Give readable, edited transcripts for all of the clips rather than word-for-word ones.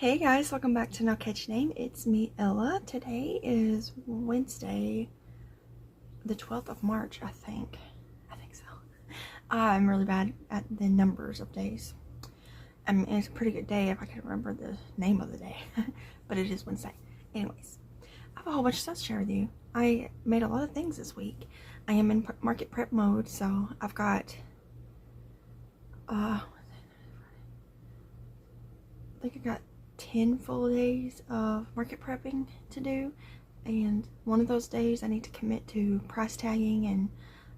Hey guys, welcome back to No Catchy Name. It's me, Ella. Today is Wednesday, the 12th of March, I think. I think so. I'm really bad at the numbers of days. I mean, it's a pretty good day if I can remember the name of the day, but it is Wednesday. Anyways, I have a whole bunch of stuff to share with you. I made a lot of things this week. I am in market prep mode, so I've got, I think I got 10 full days of market prepping to do, and one of those days I need to commit to price tagging and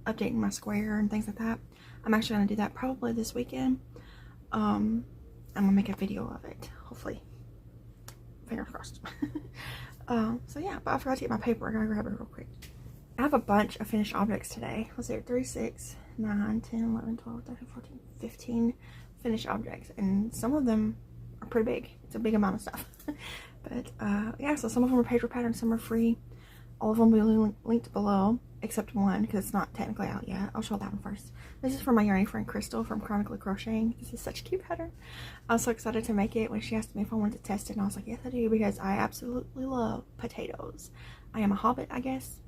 updating my square and things like that. I'm actually going to do that probably this weekend. I'm going to make a video of it, hopefully. Fingers crossed. So yeah, but I forgot to get my paper. I gotta grab it real quick. I have a bunch of finished objects today. Let's see, 3, 6, 9, 10, 11, 12, 13, 14, 15 finished objects, and some of them are pretty big. It's a big amount of stuff. But yeah, so some of them are paper patterns, some are free. All of them will be linked below, except one because it's not technically out yet. I'll show that one first. This is from my yarny friend Crystal from Chronically Crocheting. This is such a cute pattern. I was so excited to make it when she asked me if I wanted to test it, and I was like, yes I do, because I absolutely love potatoes. I am a hobbit, I guess.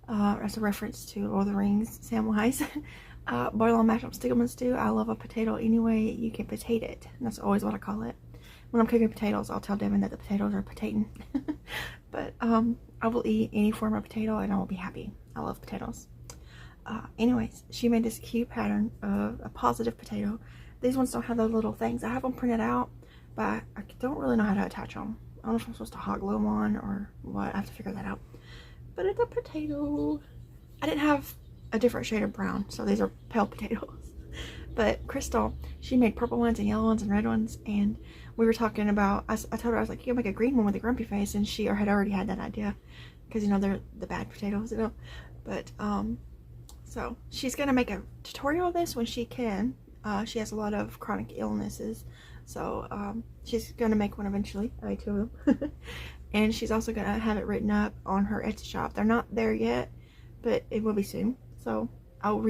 As a reference to Lord of the Rings, Samwise. Boil and mash up stickleman stew. I love a potato any way you can potato it. And that's always what I call it. When I'm cooking potatoes, I'll tell Devin that the potatoes are potato. But I will eat any form of potato and I will be happy. I love potatoes. Anyways, she made this cute pattern of a positive potato. These ones don't have those little things. I have them printed out, but I don't really know how to attach them. I don't know if I'm supposed to hot glue them on or what. I have to figure that out. But it's a potato. I didn't have a different shade of brown, so these are pale potatoes. But Crystal, she made purple ones and yellow ones and red ones, and we were talking about, I told her, I was like, you can make a green one with a grumpy face, and she had already had that idea, because you know they're the bad potatoes, you know. But so she's gonna make a tutorial of this when she can. She has a lot of chronic illnesses, so she's gonna make one eventually. I made 2 of them. And she's also gonna have it written up on her Etsy shop. They're not there yet, but it will be soon. So I'll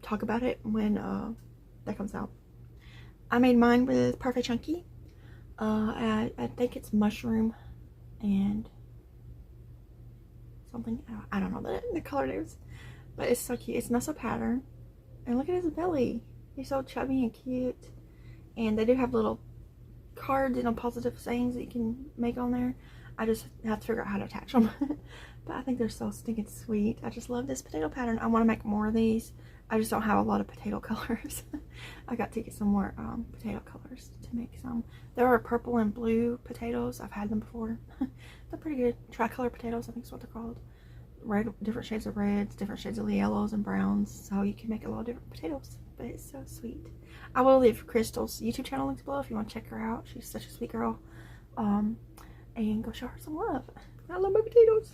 talk about it when that comes out. I made mine with Perfect Chunky. I think it's mushroom and something. I don't know the color names, but it's so cute. It's Nusso pattern, and look at his belly. He's so chubby and cute. And they do have little cards, you know, positive sayings that you can make on there. I just have to figure out how to attach them. But I think they're so stinking sweet. I just love this potato pattern. I want to make more of these. I just don't have a lot of potato colors. I got to get some more potato colors to make some. There are purple and blue potatoes. I've had them before. They're pretty good. Tricolor potatoes, I think is what they're called. Red, different shades of reds, different shades of yellows and browns. So you can make a lot of different potatoes. But it's so sweet. I will leave Crystal's YouTube channel links below if you want to check her out. She's such a sweet girl. And go show her some love. I love my potatoes.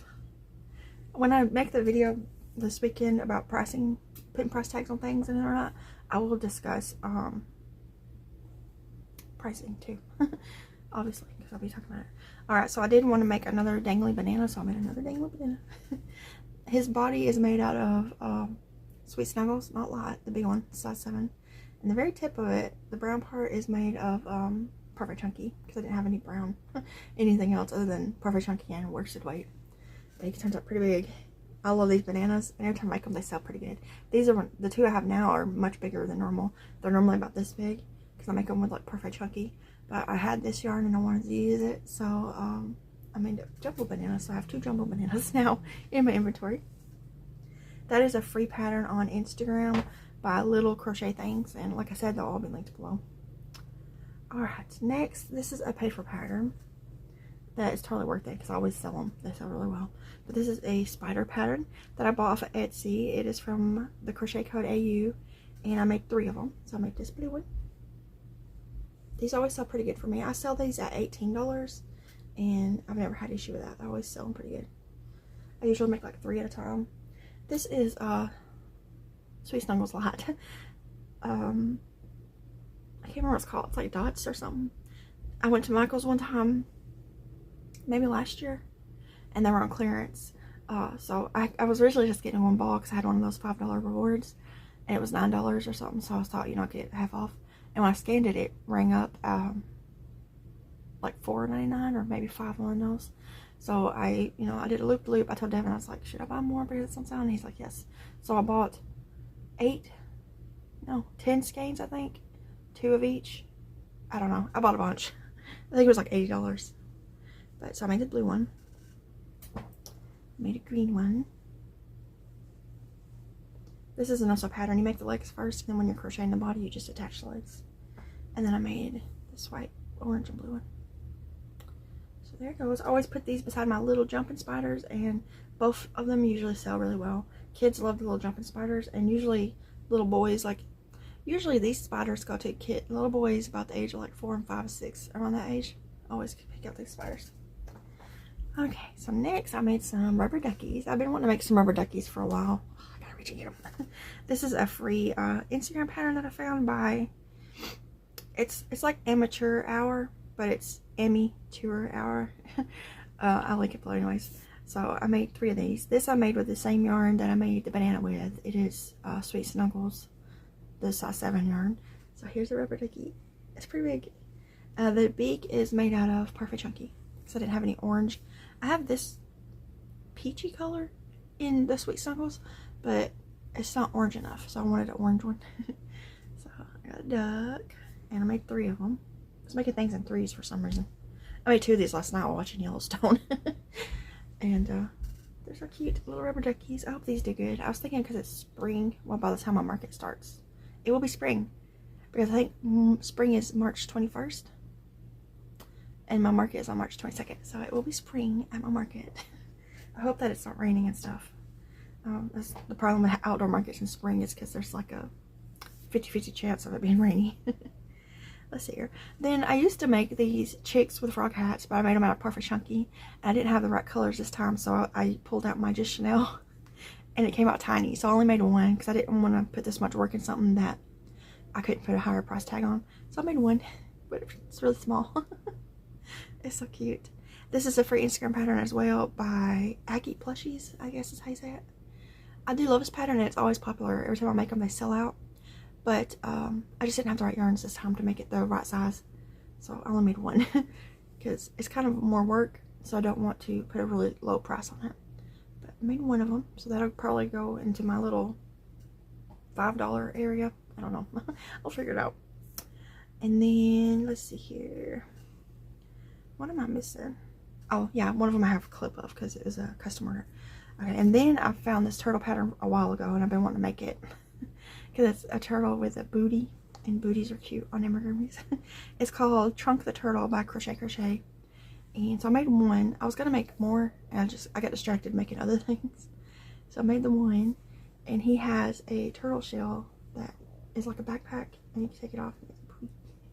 When I make the video this weekend about pricing, putting price tags on things and all that, I will discuss pricing too. Obviously, because I'll be talking about it. Alright, so I did want to make another dangly banana, so I made another dangly banana. His body is made out of Sweet Snuggles, not light, the big one, size 7. And the very tip of it, the brown part, is made of Perfect Chunky, because I didn't have any brown anything else other than Perfect Chunky and worsted weight. But he turns out pretty big. I love these bananas, and every time I make them they sell pretty good. These are the 2 I have now are much bigger than normal. They're normally about this big because I make them with like Perfect Chunky, but I had this yarn and I wanted to use it, so I made a jumbo banana. So I have 2 jumbo bananas now in my inventory. That is a free pattern on Instagram by Little Crochet Things, and like I said, they'll all be linked below. Alright, next, this is a paper pattern that is totally worth it because I always sell them. They sell really well. But this is a spider pattern that I bought off of Etsy. It is from the Crochet Code AU, and I made 3 of them. So I made this blue one. These always sell pretty good for me. I sell these at $18, and I've never had issue with that. I always sell them pretty good. I usually make like 3 at a time. This is Sweet Snuggles Light. I can't remember what it's called. It's like dots or something. I went to Michael's one time, maybe last year, and they were on clearance. So I was originally just getting one ball because I had one of those $5 rewards, and it was $9 or something. So I thought, you know, I'd get half off. And when I scanned it, it rang up like $4.99 or maybe 5 on those. So I did a loop. I told Devin, I was like, should I buy more because it's on sale? And he's like, yes. So I bought 10 skeins, I think, 2 of each. I don't know. I bought a bunch. I think it was like $80. But so I made the blue one. Made a green one. This is a no-sew pattern. You make the legs first, and then when you're crocheting the body, you just attach the legs. And then I made this white, orange, and blue one. So there it goes. I always put these beside my little jumping spiders, and both of them usually sell really well. Kids love the little jumping spiders, and usually little boys, like, usually these spiders go to little boys about the age of like 4 and 5 and 6, around that age. Always pick out these spiders. Okay, so next I made some rubber duckies. I've been wanting to make some rubber duckies for a while. Oh, I gotta reach and get them. This is a free Instagram pattern that I found by, it's like Amateur Hour, but it's Emmy Tour Hour. I like it below anyways. So I made 3 of these. This I made with the same yarn that I made the banana with. It is Sweet Snuggles, the size 7 yarn. So here's a rubber ducky. It's pretty big. The beak is made out of Perfect Chunky, because I didn't have any orange. I have this peachy color in the Sweet Snuggles, but it's not orange enough, so I wanted an orange one. So I got a duck, and I made 3 of them. I was making things in 3s for some reason. I made 2 of these last night while watching Yellowstone. And they're so cute, little rubber duckies. I hope these do good. I was thinking because it's spring, well, by the time my market starts, it will be spring, because I think spring is March 21st. And my market is on March 22nd, so it will be spring at my market. I hope that it's not raining and stuff. That's the problem with outdoor markets in spring, is because there's like a 50-50 chance of it being rainy. Let's see here. Then I used to make these chicks with frog hats, but I made them out of Perfect Chunky. And I didn't have the right colors this time, so I pulled out my Just Chanel, and it came out tiny. So I only made 1 because I didn't want to put this much work in something that I couldn't put a higher price tag on. So I made 1, but it's really small. It's so cute. This is a free Instagram pattern as well by Aggie Plushies, I guess is how you say it. I do love this pattern, and it's always popular. Every time I make them, they sell out. But I just didn't have the right yarns this time to make it the right size. So I only made 1 because it's kind of more work, so I don't want to put a really low price on it. But I made 1 of them, so that'll probably go into my little $5 area. I don't know. I'll figure it out. And then, let's see here. What am I missing? Oh, yeah, one of them I have a clip of because it was a custom order. Okay, and then I found this turtle pattern a while ago, and I've been wanting to make it. Because it's a turtle with a booty, and booties are cute on amigurumis. It's called Trunk the Turtle by Crochet. And so I made 1. I was going to make more, and I got distracted making other things. So I made the 1, and he has a turtle shell that is like a backpack, and you can take it off.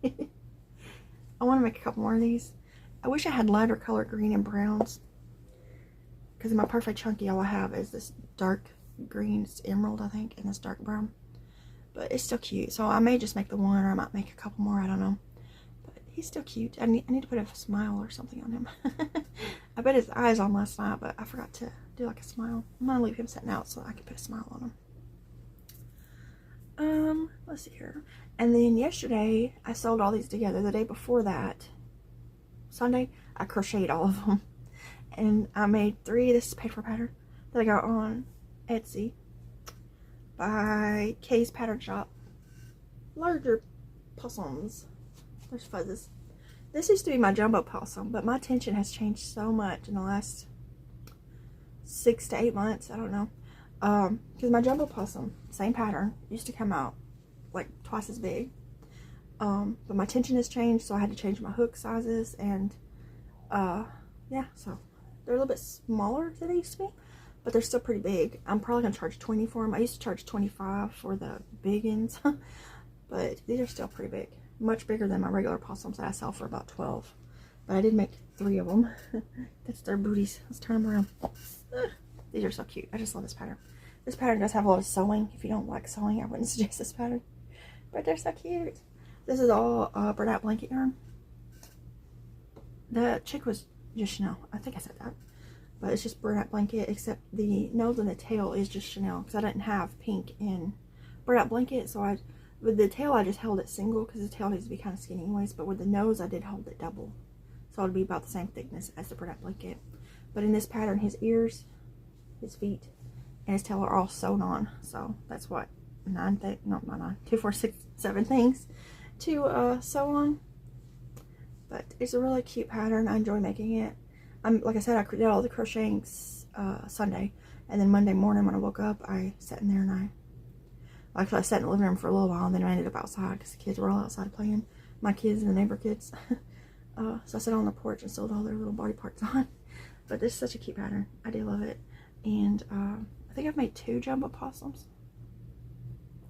I want to make a couple more of these. I wish I had lighter color green and browns, because in my Perfect Chunky all I have is this dark green, it's emerald I think, and this dark brown. But it's still cute, so I may just make the 1, or I might make a couple more, I don't know. But he's still cute. I need to put a smile or something on him. I put his eyes on last night, but I forgot to do like a smile. I'm gonna leave him sitting out so I can put a smile on him. Let's see here. And then yesterday I sewed all these together. The day before that, Sunday, I crocheted all of them, and I made 3. This is paper pattern that I got on Etsy by Kay's Pattern Shop. Larger possums. There's fuzzes. This used to be my jumbo possum, but my tension has changed so much in the last 6 to 8 months. I don't know. Because my jumbo possum, same pattern, used to come out like twice as big. But my tension has changed, so I had to change my hook sizes, and yeah, so they're a little bit smaller than they used to be, but they're still pretty big. I'm probably gonna charge 20 for them. I used to charge 25 for the big ends, but these are still pretty big, much bigger than my regular possums that I sell for about 12. But I did make 3 of them. That's their booties. Let's turn them around. These are so cute. I just love this pattern. This pattern does have a lot of sewing. If you don't like sewing, I wouldn't suggest this pattern, but they're so cute. This is all burnout blanket yarn. The chick was just Chanel. I think I said that. But it's just burnout blanket, except the nose and the tail is just Chanel, because I didn't have pink in burnout blanket. So with the tail, I just held it single, because the tail needs to be kind of skinny anyways. But with the nose, I did hold it double. so it'll be about the same thickness as the Bernat blanket. But in this pattern, his ears, his feet, and his tail are all sewn on. So that's what, 2, 4, 6, 7 things to sew on. But it's a really cute pattern. I enjoy making it. Like I said, I did all the crocheting Sunday, and then Monday morning when I woke up, I sat in there and actually I sat in the living room for a little while, and then I ended up outside because the kids were all outside playing. My kids and the neighbor kids. So I sat on the porch and sewed all their little body parts on. But this is such a cute pattern. I do love it. And I think I've made 2 jumbo possums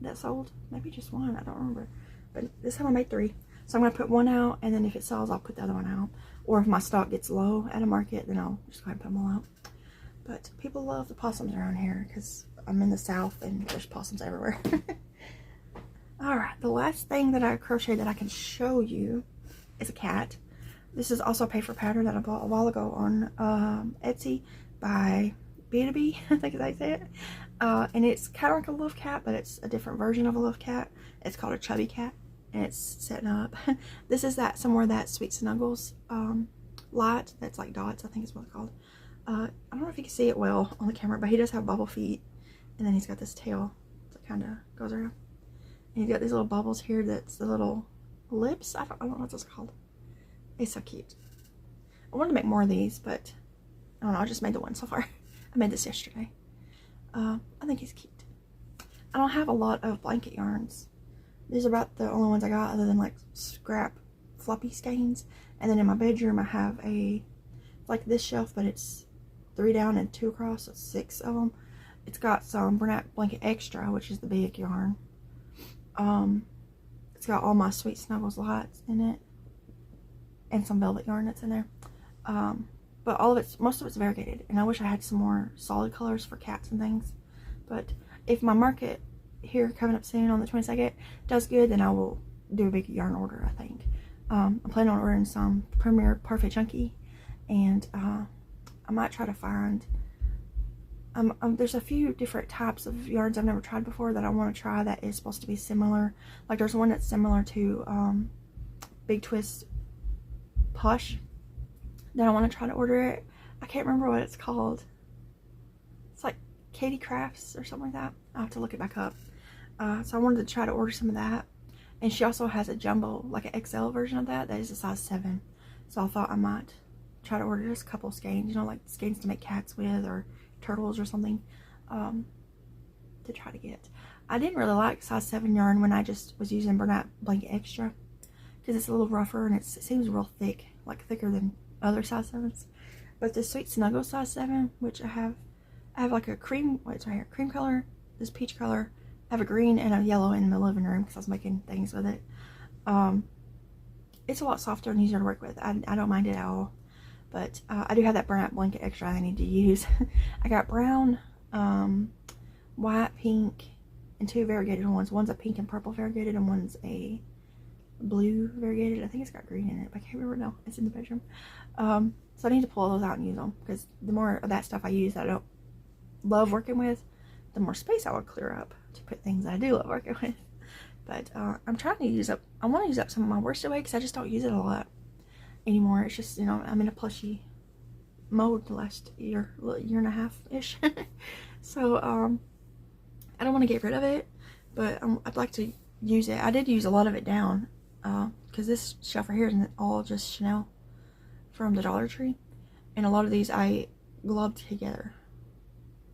that sold. Maybe just 1. I don't remember. But this time I made 3. So I'm going to put 1 out, and then if it sells, I'll put the other one out. Or if my stock gets low at a market, then I'll just go ahead and put them all out. But people love the possums around here because I'm in the South and there's possums everywhere. Alright, the last thing that I crocheted that I can show you is a cat. This is also a paper pattern that I bought a while ago on Etsy by B2B, I think is how you say it. And it's kind of like a love cat, but it's a different version of a love cat. It's called a chubby cat, and it's setting up. This is that somewhere that Sweet Snuggles light that's like dots, I think is what it's called. I don't know if you can see it well on the camera, but he does have bubble feet, and then he's got this tail that kind of goes around. And he's got these little bubbles here that's the little lips. I don't know what this is called. It's so cute. I wanted to make more of these, but I don't know. I just made the one so far. I made this yesterday. I think he's cute. I don't have a lot of blanket yarns. These are about the only ones I got other than like scrap floppy skeins. And then in my bedroom I have like this shelf, but it's 3 down and 2 across, so 6 of them. It's got some Bernat Blanket Extra, which is the big yarn. It's got all my Sweet Snuggles lights in it, and some velvet yarn that's in there. But most of it's variegated, and I wish I had some more solid colors for cats and things. But if my market here coming up soon on the 22nd does good, then I will do a big yarn order, I think. I'm planning on ordering some Premier Parfait Chunky, and I might try to find there's a few different types of yarns I've never tried before that I want to try that is supposed to be similar. Like there's one that's similar to Big Twist Plush that I want to try to order it. I can't remember what it's called. It's like Katie Crafts or something like that. I'll have to look it back up. So I wanted to try to order some of that. And she also has a jumbo, like an XL version of that is a size 7. So I thought I might try to order just a couple skeins, you know, like skeins to make cats with or turtles or something, to try to get. I didn't really like size 7 yarn when I just was using Bernat Blanket Extra because it's a little rougher and it seems real thick, like thicker than other size 7s. But the Sweet Snuggle size 7, which I have like a cream, it's right here, cream color, this peach color. I have a green and a yellow in my living room because I was making things with it. It's a lot softer and easier to work with. I don't mind it at all. But I do have that Bernat Blanket Extra I need to use. I got brown, white, pink, and 2 variegated ones. One's a pink and purple variegated, and one's a blue variegated. I think it's got green in it, but I can't remember now. It's in the bedroom. So I need to pull those out and use them, because the more of that stuff I use that I don't love working with, the more space I would clear up to put things that I do love working with. But I'm trying to use up, I want to use up some of my worsted weight because I just don't use it a lot anymore. It's just, you know, I'm in a plushy mode the last year and a half ish. So I don't want to get rid of it, but I'd like to use it. I did use a lot of it down because this shelf right here isn't all just Chanel from the Dollar Tree, and a lot of these I glubbed together,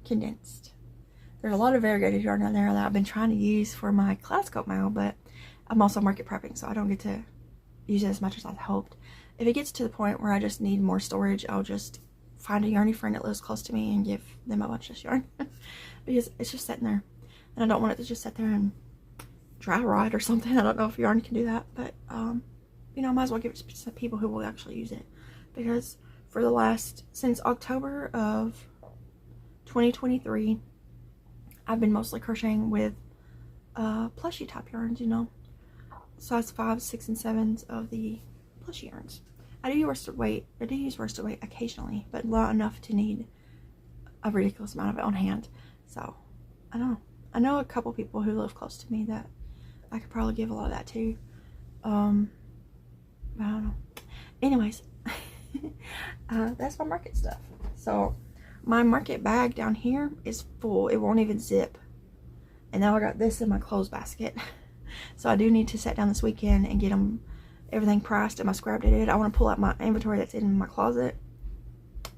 condensed. There's a lot of variegated yarn down there that I've been trying to use for my Kaleidoscope mail, but I'm also market prepping, so I don't get to use it as much as I hoped. If it gets to the point where I just need more storage, I'll just find a yarny friend that lives close to me and give them a bunch of this yarn. Because it's just sitting there, and I don't want it to just sit there and dry rot or something. I don't know if yarn can do that, but you know, I might as well give it to some people who will actually use it. Because for the last, since October of 2023, I've been mostly crocheting with plushy type yarns, you know, size 5, 6, and 7s of the plushy yarns. I do use worsted weight occasionally, but not enough to need a ridiculous amount of it on hand. So I don't know. I know a couple people who live close to me that I could probably give a lot of that to. But I don't know. Anyways, That's my market stuff. So my market bag down here is full. It won't even zip. And now I got this in my clothes basket. So I do need to sit down this weekend and get everything priced and my square updated. I want to pull out my inventory that's in my closet.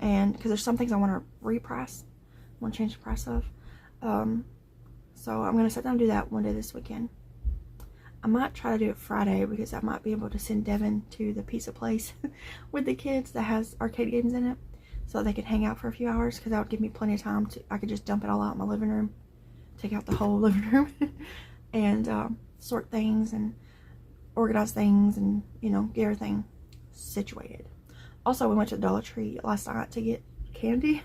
And because there's some things I want to reprice. I want to change the price of. So I'm going to sit down and do that one day this weekend. I might try to do it Friday because I might be able to send Devin to the pizza place with the kids that has arcade games in it. So they could hang out for a few hours, because that would give me plenty of time to, I could just dump it all out in my living room. Take out the whole living room. And sort things and organize things and, you know, get everything situated. Also, we went to the Dollar Tree last night to get candy.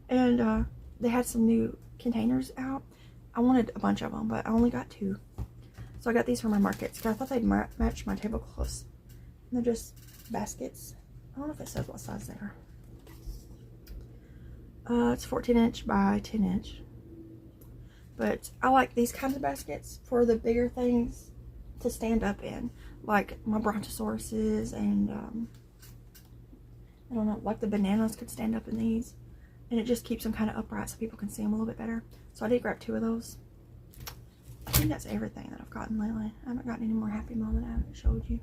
And they had some new containers out. I wanted a bunch of them, but I only got 2. So I got these for my markets, because I thought they'd match my tablecloths. And they're just baskets. I don't know if it says what size they are. It's 14 inch by 10 inch. But I like these kinds of baskets for the bigger things to stand up in. Like my brontosauruses and, I don't know, like the bananas could stand up in these. And it just keeps them kind of upright so people can see them a little bit better. So I did grab 2 of those. I think that's everything that I've gotten lately. I haven't gotten any more Happy Meal that I haven't showed you.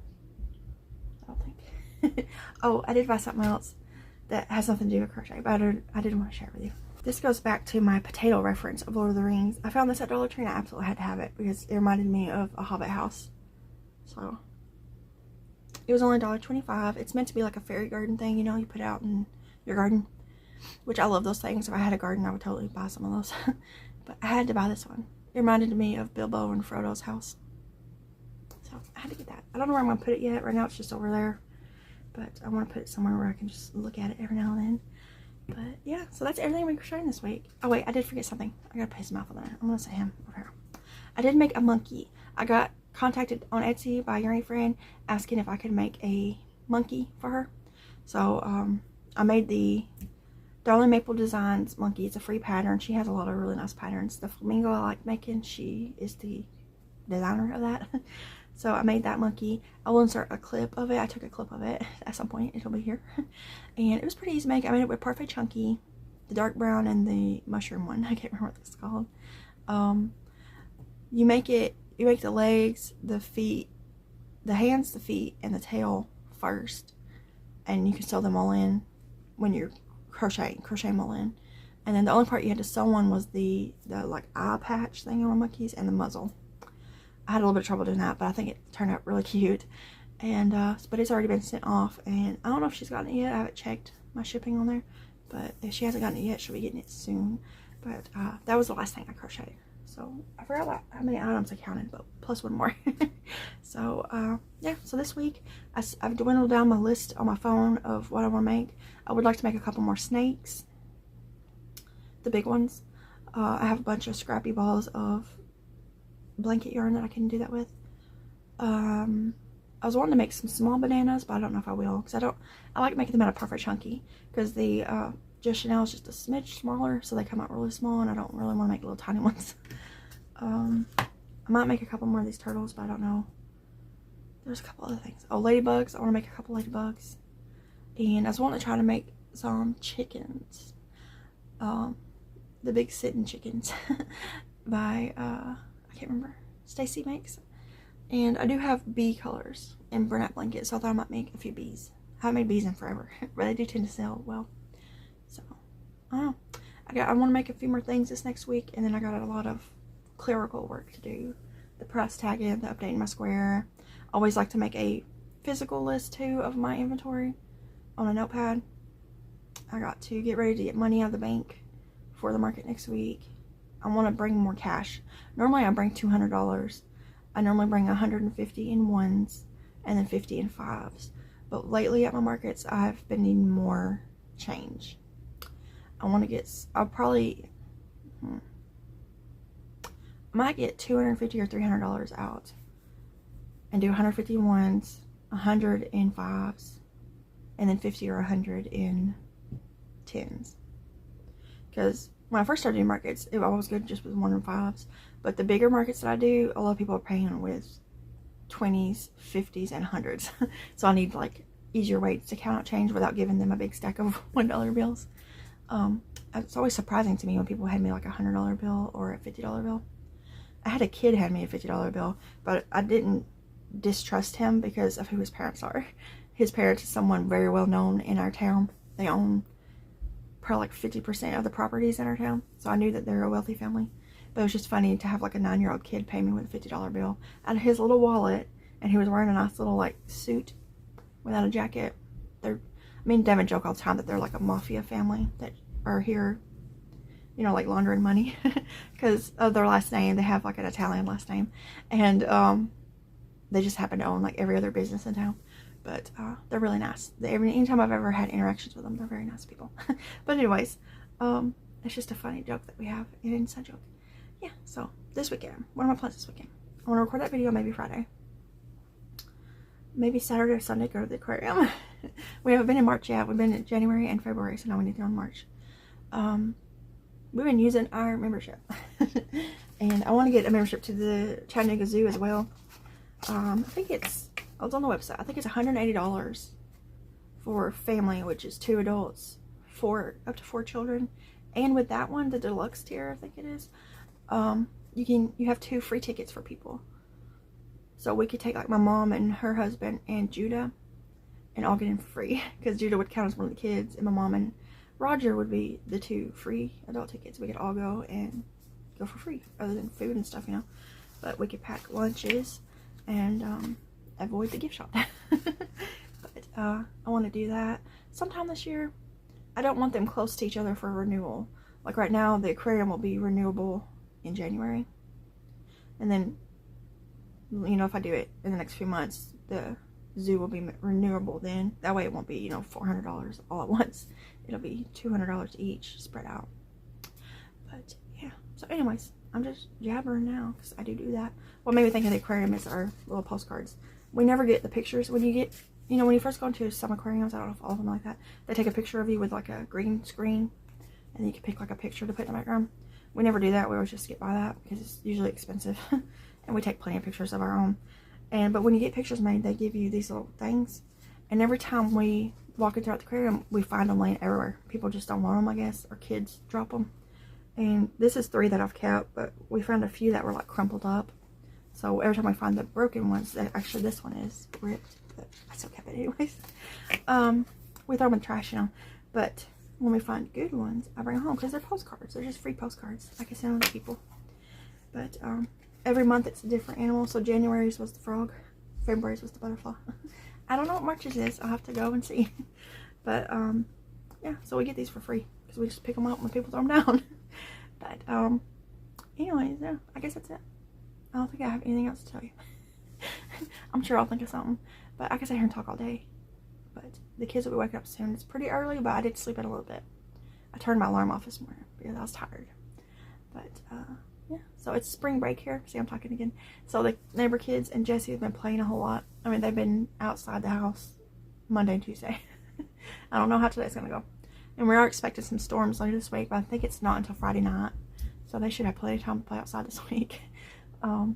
I don't think. Oh, I did buy something else that has nothing to do with crochet, but I did want to share it with you. This goes back to my potato reference of Lord of the Rings. I found this at Dollar Tree and I absolutely had to have it because it reminded me of a Hobbit house. So it was only $1.25. It's meant to be like a fairy garden thing, you know, you put out in your garden, which I love those things. If I had a garden, I would totally buy some of those. But I had to buy this one. It reminded me of Bilbo and Frodo's house. So I had to get that. I don't know where I'm going to put it yet. Right now it's just over there. But I want to put it somewhere where I can just look at it every now and then. But yeah, so that's everything I'm crocheting this week. Oh wait, I did forget something. I gotta pay some mouth on that. I'm gonna say him over here. I did make a monkey. I got contacted on Etsy by a yarny friend asking if I could make a monkey for her. So I made the Darling Maple Designs monkey. It's a free pattern. She has a lot of really nice patterns. The flamingo I like making, she is the designer of that. So I made that monkey. I will insert a clip of it. I took a clip of it at some point. It'll be here. And it was pretty easy to make. I made it with Parfait Chunky, the dark brown, and the mushroom one. I can't remember what it's called. You make the legs, the feet, the hands, the feet, and the tail first. And you can sew them all in when you're crocheting. Crochet them all in. And then the only part you had to sew on was the like eye patch thing on my monkeys and the muzzle. I had a little bit of trouble doing that, but I think it turned out really cute. And but it's already been sent off, and I don't know if she's gotten it yet. I haven't checked my shipping on there, but if she hasn't gotten it yet, she'll be getting it soon. But that was the last thing I crocheted. So I forgot how many items I counted, but plus one more. So yeah, so this week I've dwindled down my list on my phone of what I want to make. I would like to make a couple more snakes, the big ones. I have a bunch of scrappy balls of blanket yarn that I can do that with. I was wanting to make some small bananas, but I don't know if I will, because I like making them out of Parfait Chunky, because the Just Chanel is just a smidge smaller, so they come out really small, and I don't really want to make little tiny ones. I might make a couple more of these turtles, but I don't know. There's a couple other things. Oh, ladybugs. I want to make a couple ladybugs. And I was wanting to try to make some chickens. The big sitting chickens by I can't remember. Stacy makes. And I do have bee colors in Bernat blankets, so I thought I might make a few bees. I haven't made bees in forever, but they do tend to sell well. So I don't know. I want to make a few more things this next week, and then I got a lot of clerical work to do. The price tagging, the updating my square. I always like to make a physical list too of my inventory on a notepad. I got to get ready to get money out of the bank for the market next week. I want to bring more cash. Normally I bring $200. I normally bring 150 in ones and then 50 in fives. But lately at my markets, I've been needing more change. I want to get, I might get $250 or $300 out and do 150 in ones, 100 in fives, and then 50 or 100 in tens. Because when I first started doing markets, I was good just with 1 and 5s. But the bigger markets that I do, a lot of people are paying with 20s, 50s, and 100s. So I need like easier ways to count out change without giving them a big stack of $1 bills. It's always surprising to me when people hand me like a $100 bill or a $50 bill. I had a kid hand me a $50 bill, but I didn't distrust him because of who his parents are. His parents is someone very well known in our town. They own probably like 50% of the properties in our town, so I knew that they're a wealthy family. But it was just funny to have like a 9-year-old kid pay me with a $50 bill out of his little wallet, and he was wearing a nice little like suit without a jacket. Me and Devin joke all the time that they're like a mafia family that are here, you know, like laundering money because of their last name. They have like an Italian last name, and they just happen to own like every other business in town. But they're really nice. Anytime I've ever had interactions with them, they're very nice people. But anyways, it's just a funny joke that we have, an inside joke. Yeah, so this weekend, what are my plans this weekend? I want to record that video maybe Friday. Maybe Saturday or Sunday go to the aquarium. We haven't been in March yet. We've been in January and February, so now we need to go in March. We've been using our membership. And I want to get a membership to the Chattanooga Zoo as well. I think it's on the website. I think it's $180 for family, which is 2 adults, up to 4 children. And with that one, the deluxe tier, I think it is, you have 2 free tickets for people. So we could take like my mom and her husband and Judah and all get in for free, because Judah would count as one of the kids, and my mom and Roger would be the 2 free adult tickets. We could all go and go for free, other than food and stuff, you know. But we could pack lunches and avoid the gift shop. But I want to do that sometime this year. I don't want them close to each other for renewal. Like right now, the aquarium will be renewable in January, and then, you know, if I do it in the next few months, the zoo will be renewable then. That way it won't be, you know, $400 all at once. It'll be $200 each spread out. But yeah, so anyways, I'm just jabbering now because I do that. What made me think of the aquarium is our little postcards. We never get the pictures. When you get, you know, when you first go into some aquariums, I don't know if all of them are like that, they take a picture of you with like a green screen, and you can pick like a picture to put in the background. We never do that. We always just skip by that because it's usually expensive. And we take plenty of pictures of our own. But when you get pictures made, they give you these little things. And every time we walk into the aquarium, we find them laying everywhere. People just don't want them, I guess, or kids drop them. And this is 3 that I've kept, but we found a few that were like crumpled up. So every time I find the broken ones, actually this one is ripped, but I still kept it anyways. We throw them in the trash, you know. But when we find good ones, I bring them home because they're postcards. They're just free postcards I can send to people. But every month it's a different animal. So January's was the frog, February's was the butterfly. I don't know what March's is. I'll have to go and see. But yeah, so we get these for free because we just pick them up when people throw them down. But anyways, yeah, I guess that's it. I don't think I have anything else to tell you. I'm sure I'll think of something, but I can sit here and talk all day. But the kids will be waking up soon. It's pretty early, but I did sleep in a little bit. I turned my alarm off this morning because I was tired. But yeah, so it's spring break here. See, I'm talking again. So the neighbor kids and Jesse have been playing a whole lot. I mean, they've been outside the house Monday and Tuesday. I don't know how today's gonna go. And we are expecting some storms later this week, but I think it's not until Friday night. So they should have plenty of time to play outside this week. And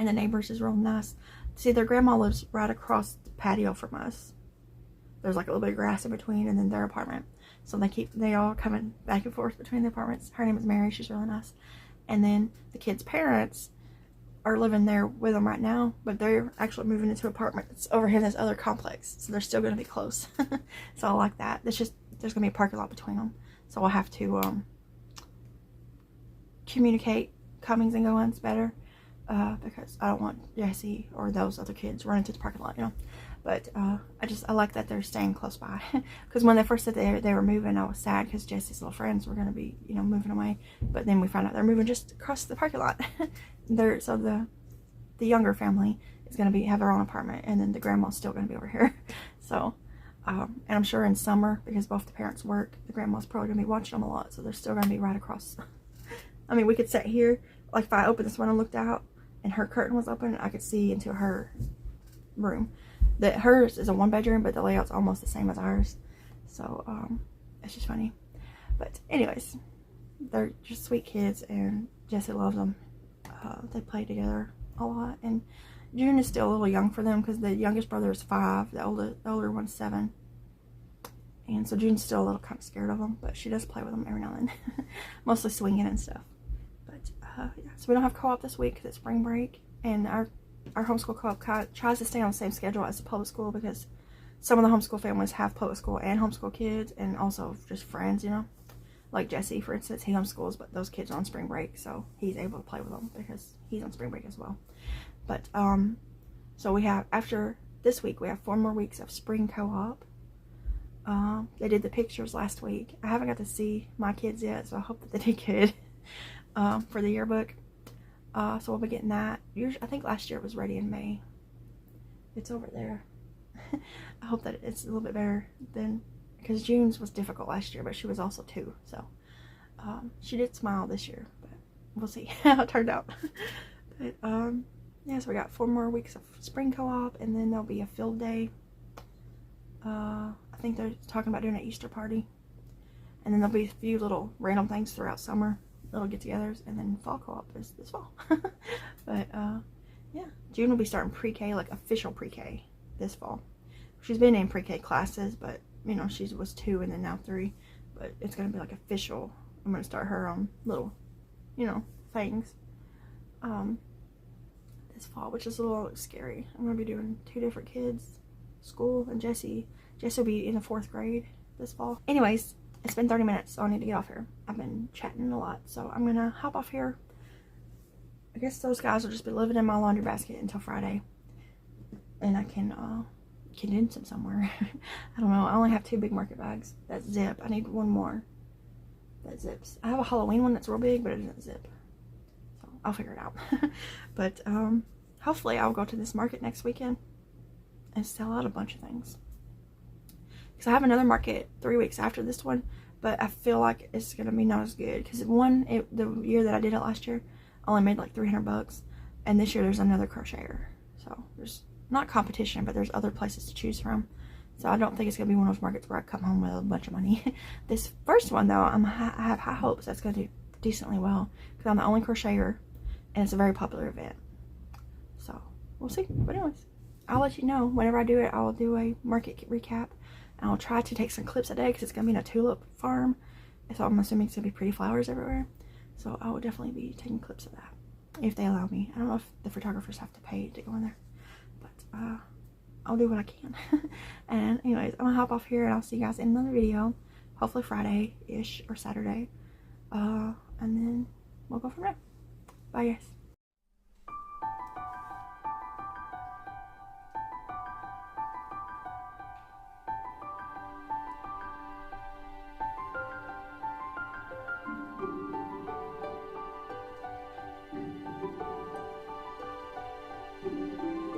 the neighbors is real nice. See, their grandma lives right across the patio from us. There's like a little bit of grass in between, and then their apartment. So they all coming back and forth between the apartments. Her name is Mary. She's really nice. And then the kids' parents are living there with them right now, but they're actually moving into apartments over here in this other complex. So they're still going to be close. So I like that. There's going to be a parking lot between them. So I'll have to communicate comings and goings better. Because I don't want Jesse or those other kids running to the parking lot, you know. But I like that they're staying close by. Because when they first said they were moving, I was sad because Jesse's little friends were going to be, you know, moving away. But then we found out they're moving just across the parking lot. So the younger family is going to have their own apartment, and then the grandma's still going to be over here. So, and I'm sure in summer, because both the parents work, the grandma's probably going to be watching them a lot. So they're still going to be right across. I mean, we could sit here. Like if I opened this one and looked out, and her curtain was open, I could see into her room. Hers is a 1-bedroom, but the layout's almost the same as ours. So, it's just funny. But anyways, they're just sweet kids, and Jesse loves them. They play together a lot, and June is still a little young for them because the youngest brother is 5, the older one's 7. And so June's still a little kind of scared of them, but she does play with them every now and then. Mostly swinging and stuff. But yeah, so we don't have co-op this week because it's spring break. And our homeschool co-op tries to stay on the same schedule as the public school because some of the homeschool families have public school and homeschool kids, and also just friends, you know. Like Jesse, for instance, he homeschools, but those kids are on spring break, so he's able to play with them because he's on spring break as well. But so we have, after this week, we have 4 more weeks of spring co-op. They did the pictures last week. I haven't got to see my kids yet, so I hope that they did good for the yearbook. So we'll be getting that. Usually, I think last year it was ready in May. It's over there. I hope that it's a little bit better than, because June's was difficult last year, but she was also 2. So she did smile this year, but we'll see how it turned out. But yeah, so we got 4 more weeks of spring co-op, and then there'll be a field day. I think they're talking about doing an Easter party, and then there'll be a few little random things throughout summer, little get-togethers, and then fall co-op is this fall. But yeah, June will be starting pre-K, like official pre-K, this fall. She's been in pre-K classes, but you know, she was 2 and then now 3, but it's gonna be like official. I'm gonna start her on little, you know, things this fall, which is a little scary. I'm gonna be doing 2 different kids, school, and Jesse will be in the 4th grade this fall. Anyways, it's been 30 minutes, so I need to get off here. I've been chatting a lot, so I'm gonna hop off here. I guess those guys will just be living in my laundry basket until Friday, and I can condense them somewhere. I don't know. I only have 2 big market bags that zip. I need 1 more that zips. I have a Halloween one that's real big, but it doesn't zip, so I'll figure it out. But hopefully I'll go to this market next weekend and sell out a bunch of things, because I have another market 3 weeks after this one, but I feel like it's gonna be not as good, because the year that I did it last year, I only made like $300, and this year there's another crocheter, so there's not competition, but there's other places to choose from. So I don't think it's gonna be one of those markets where I come home with a bunch of money. This first one though, I have high hopes that's gonna do decently well, because I'm the only crocheter and it's a very popular event, so we'll see. But anyways, I'll let you know whenever I do it. I'll do a market recap, and I'll try to take some clips today because it's gonna be in a tulip farm, so I'm assuming it's gonna be pretty flowers everywhere, so I will definitely be taking clips of that if they allow me. I don't know if the photographers have to pay to go in there, but I'll do what I can. And anyways, I'm gonna hop off here, and I'll see you guys in another video, hopefully Friday-ish or Saturday, and then we'll go from there. Bye guys.